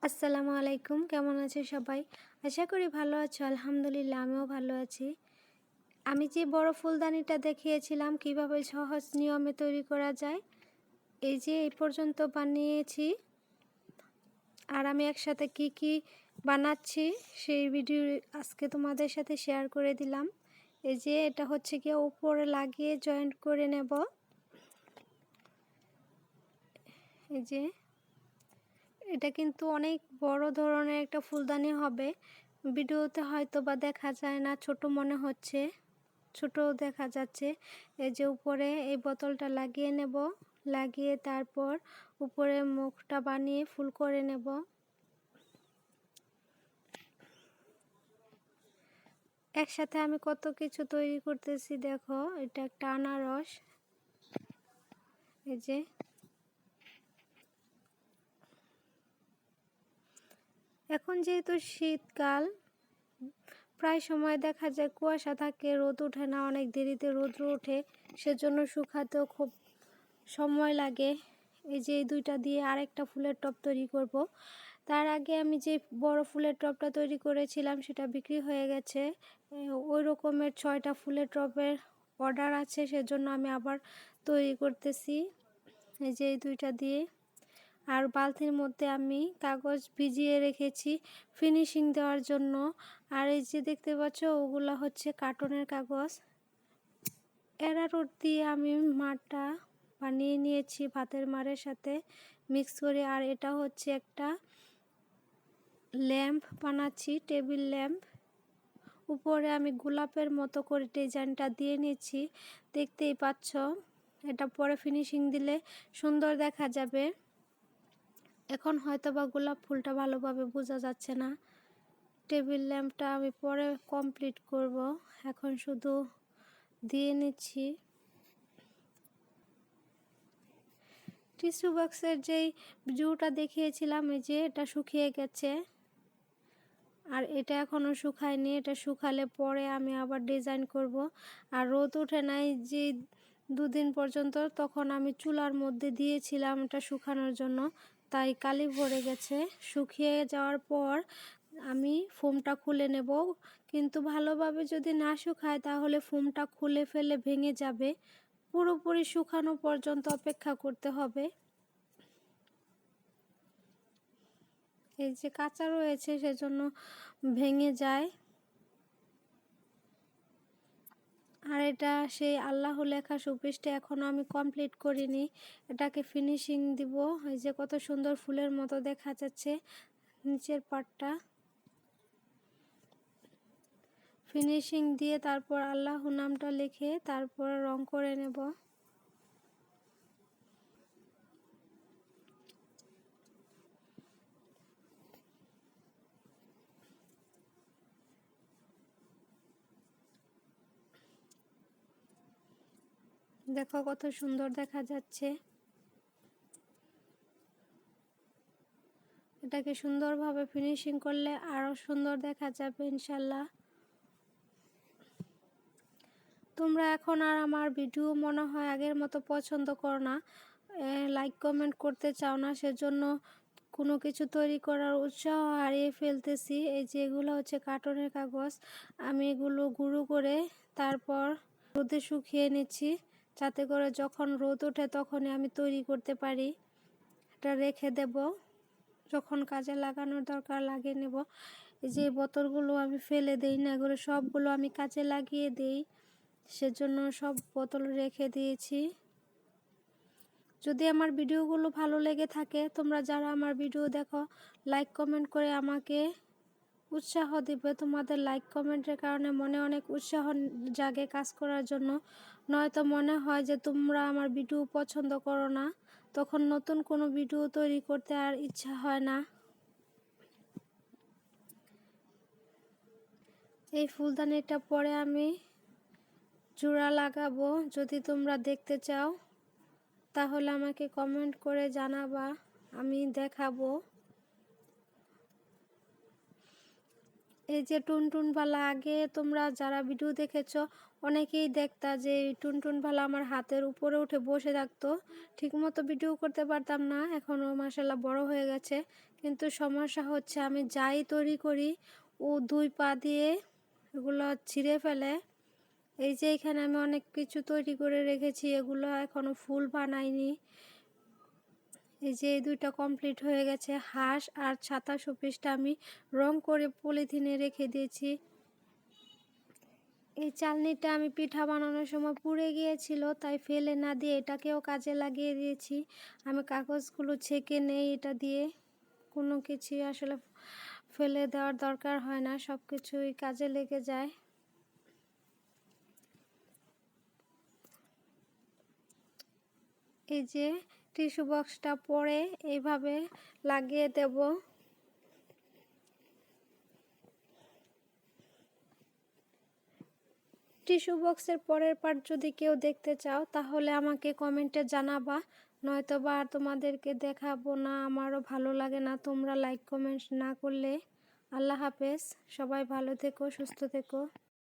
আসসালামু আলাইকুম, কেমন আছে সবাই? আশা করি ভালো আছো। আলহামদুলিল্লাহ আমিও ভালো আছি। আমি যে বড় ফুলদানিটা দেখিয়েছিলাম কিভাবে সহজ নিয়মে তৈরি করা যায়, এই যে এই পর্যন্ত বানিয়েছি। আর আমি একসাথে কি কি বানাচ্ছি সেই ভিডিও আজকে তোমাদের সাথে শেয়ার করে দিলাম। এই যে এটা হচ্ছে গিয়ে উপরে লাগিয়ে জয়েন্ট করে নেব। এই যে এটা কিন্তু অনেক বড় ধরনের একটা ফুলদানি হবে। ভিডিওতে হয়তো বা দেখা যায় না, ছোট মনে হচ্ছে, ছোটও দেখা যাচ্ছে। এই যে উপরে এই বোতলটা লাগিয়ে নেব, লাগিয়ে তারপর উপরে মুখটা বানিয়ে ফুল করে নেব। একসাথে আমি কত কিছু তৈরি করতেছি দেখো। এটা একটা আনারস, এই যে এখন যেহেতু শীতকাল, প্রায় সময় দেখা যায় কুয়াশা থাকে, রোদ ওঠে না, অনেক দেরিতে রৌদ্র ওঠে, সেজন্য শুকাতেও খুব সময় লাগে। এই যে এই দুইটা দিয়ে আরেকটা ফুলের টব তৈরি করব। তার আগে আমি যে বড় ফুলের টবটা তৈরি করেছিলাম সেটা বিক্রি হয়ে গেছে। ওই রকমের 6টা ফুলের টবের অর্ডার আছে, সেজন্য আমি আবার তৈরি করতেছি। এই যে এই দুইটা দিয়ে। আর বালতির মধ্যে আমি কাগজ ভিজিয়ে রেখেছি ফিনিশিং দেওয়ার জন্য। আর এই যে দেখতে পাচ্ছ ওগুলা হচ্ছে কার্টনের কাগজ। অ্যারারুট দিয়ে আমি মারটা বানিয়ে নিয়েছি ভাতের মারের সাথে মিক্স করে। আর এটা হচ্ছে একটা ল্যাম্প বানাচ্ছি, টেবিল ল্যাম্প। উপরে আমি গোলাপের মতো করে ডিজাইনটা দিয়ে নিয়েছি, দেখতেই পাচ্ছ। এটা পরে ফিনিশিং দিলে সুন্দর দেখা যাবে। এখন হয়তো বা গোলাপ ফুলটা ভালোভাবে বোঝা যাচ্ছে না। টেবিল ল্যাম্পটা আমি পরে কমপ্লিট করব, এখন শুধু দিয়ে নিচ্ছি। টিস্যু বক্সের যেই ভিউটা দেখিয়েছিলাম, এই যে এটা শুকিয়ে গেছে। আর এটা এখনও শুকায়নি, এটা শুকালে পরে আমি আবার ডিজাইন করব। আর রোদ ওঠে নাই যে 2 দিন পর্যন্ত, তখন আমি চুলার মধ্যে দিয়েছিলাম এটা শুকানোর জন্য, তাই কালি ভরে গেছে। শুকিয়ে যাওয়ার পর আমি ফোমটা খুলে নেব, কিন্তু ভালোভাবে যদি না শুকায় তাহলে ফোমটা খুলে ফেলে ভেঙে যাবে। পুরোপুরি শুকানো পর্যন্ত অপেক্ষা করতে হবে। এই যে কাঁচা রয়েছে সেজন্য ভেঙে যায়। আর এটা সেই আল্লাহ লেখা সুপৃষ্ঠে এখনও আমি কমপ্লিট করিনি, এটাকে ফিনিশিং দিব। এই যে কত সুন্দর ফুলের মতো দেখা যাচ্ছে নিচের পাটটা। ফিনিশিং দিয়ে তারপর আল্লাহ নামটা লিখে তারপর রং করে নেব। দেখো কত সুন্দর দেখা যাচ্ছে। এটাকে সুন্দরভাবে ফিনিশিং করলে আরও সুন্দর দেখা যাবে ইনশাল্লাহ। তোমরা এখন আর আমার ভিডিও মনে হয় আগের মতো পছন্দ করো না, লাইক কমেন্ট করতে চাও না, সেজন্য কোনো কিছু তৈরি করার উৎসাহ হারিয়ে ফেলতেছি। এই যে এগুলো হচ্ছে কার্টনের কাগজ, আমি এগুলো গুঁড়ো করে তারপর রোদে শুকিয়ে নিচ্ছি, যাতে করে যখন রোদ ওঠে তখনই আমি তৈরি করতে পারি। এটা রেখে দেব, যখন কাজে লাগানোর দরকার লাগিয়ে নেব। এই যে বোতলগুলো আমি ফেলে দেই না, এগুলো সবগুলো আমি কাজে লাগিয়ে দেই, সেজন্য সব বোতল রেখে দিয়েছি। যদি আমার ভিডিওগুলো ভালো লেগে থাকে, তোমরা যারা আমার ভিডিও দেখো লাইক কমেন্ট করে আমাকে উৎসাহ দিবে। তোমাদের লাইক কমেন্টের কারণে মনে অনেক উৎসাহ জাগে কাজ করার জন্য। নয়তো মনে হয় যে তোমরা আমার ভিডিও পছন্দ করো না, তখন নতুন কোনো ভিডিও তৈরি করতে আর ইচ্ছা হয় না। এই ফুলদানিটা পরে আমি জোড়া লাগাবো। যদি তোমরা দেখতে চাও তাহলে আমাকে কমেন্ট করে জানাবা, আমি দেখাবো। এই যে টুনটুনবালা, আগে তোমরা যারা ভিডিও দেখেছো অনেকেই দেখতা যে টুনটুন ভালা আমার হাতের উপরে উঠে বসে থাকতো, ঠিকমতো ভিডিও করতে পারতাম না। এখনও মাশাল্লাহ বড় হয়ে গেছে, কিন্তু সমস্যা হচ্ছে আমি যাই তৈরি করি ও 2 পা দিয়ে এগুলো ছিঁড়ে ফেলে। এই যে এখানে আমি অনেক কিছু তৈরি করে রেখেছি, এগুলো এখনও ফুল বানাইনি। এই যে এই 2টা কমপ্লিট হয়ে গেছে। হাঁস আর ছাতা শোপিসটা আমি রং করে পলিথিনে রেখে দিয়েছি। এই চালনিটা আমি পিঠা বানানোর সময় পুড়ে গিয়েছিল, তাই ফেলে না দিয়ে এটাকেও কাজে লাগিয়ে দিয়েছি। আমি কাগজগুলো ছেঁকে নেই এটা দিয়ে, কোনো কিছুই আসলে ফেলে দেওয়ার দরকার হয় না, সব কিছুই কাজে লেগে যায়। এই যে টিস্যু বক্সটা পরে এইভাবে লাগিয়ে দেব। টিস্যু বক্সের পরের পার্ট যদি কেউ দেখতে চাও তাহলে আমাকে কমেন্টে জানাবা, নয়তো বা আর তোমাদেরকে দেখাবো না, আমারও ভালো লাগে না তোমরা লাইক কমেন্ট না করলে। আল্লাহ হাফেজ, সবাই ভালো থেকো, সুস্থ থেকো।